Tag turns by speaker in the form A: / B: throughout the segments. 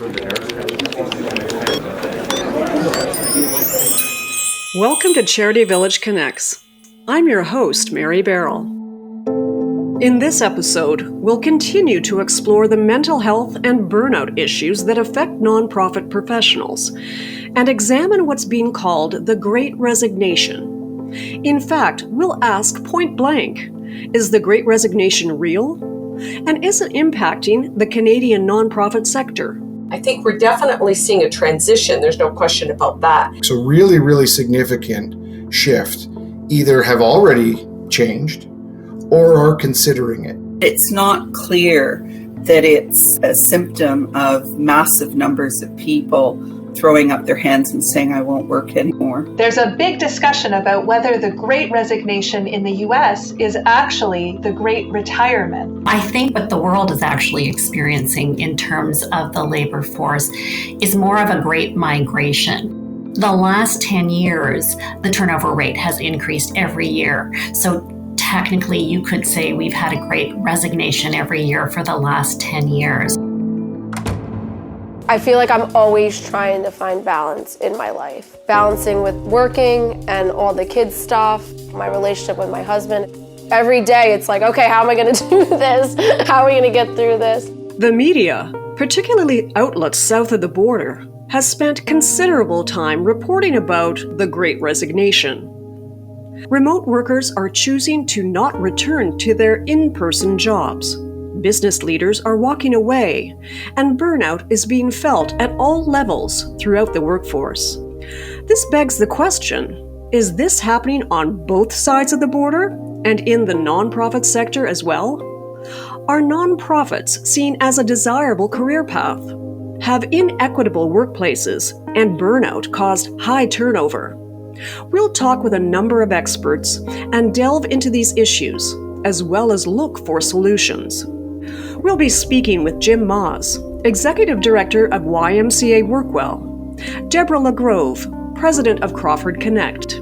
A: Welcome to CharityVillage Connects. I'm your host, Mary Barroll. In this episode, we'll continue to explore the mental health and burnout issues that affect nonprofit professionals and examine what's being called the Great Resignation. In fact, we'll ask point blank, is the Great Resignation real? And is it impacting the Canadian nonprofit sector?
B: I think we're definitely seeing a transition. There's no question about that.
C: So really significant shift. Either have already changed or are considering it.
D: It's not clear that it's a symptom of massive numbers of people throwing up their hands and saying, I won't work anymore.
E: There's a big discussion about whether the Great Resignation in the US is actually the Great Retirement.
F: I think what the world is actually experiencing in terms of the labor force is more of a great migration. The last 10 years, the turnover rate has increased every year. So technically, you could say we've had a great resignation every year for the last 10 years.
G: I feel like I'm always trying to find balance in my life. Balancing with working and all the kids' stuff, my relationship with my husband. Every day it's like, okay, how am I going to do this? How are we going to get through this?
A: The media, particularly outlets south of the border, has spent considerable time reporting about the Great Resignation. Remote workers are choosing to not return to their in-person jobs. Business leaders are walking away, and burnout is being felt at all levels throughout the workforce. This begs the question, is this happening on both sides of the border and in the nonprofit sector as well? Are nonprofits seen as a desirable career path? Have inequitable workplaces and burnout caused high turnover? We'll talk with a number of experts and delve into these issues, as well as look for solutions. We'll be speaking with Jim Maas, Executive Director of YMCA Workwell, Deborah LaGrove, President of Crawford Connect,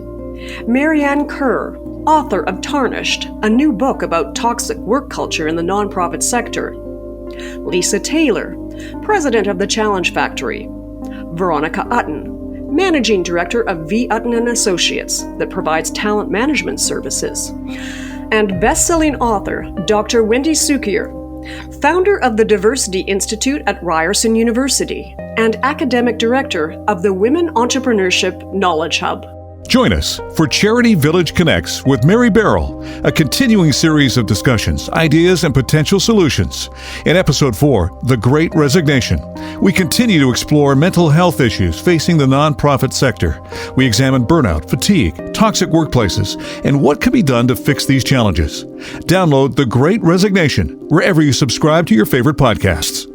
A: Marianne Kerr, author of Tarnished, a new book about toxic work culture in the nonprofit sector, Lisa Taylor, President of the Challenge Factory, Veronica Utton, Managing Director of V. Utton & Associates that provides talent management services, and best-selling author Dr. Wendy Sukier, founder of the Diversity Institute at Ryerson University and academic director of the Women Entrepreneurship Knowledge Hub.
H: Join us for CharityVillage Connects with Mary Barroll, a continuing series of discussions, ideas, and potential solutions. In Episode 4, The Great Resignation, we continue to explore mental health issues facing the nonprofit sector. We examine burnout, fatigue, toxic workplaces, and what can be done to fix these challenges. Download The Great Resignation wherever you subscribe to your favorite podcasts.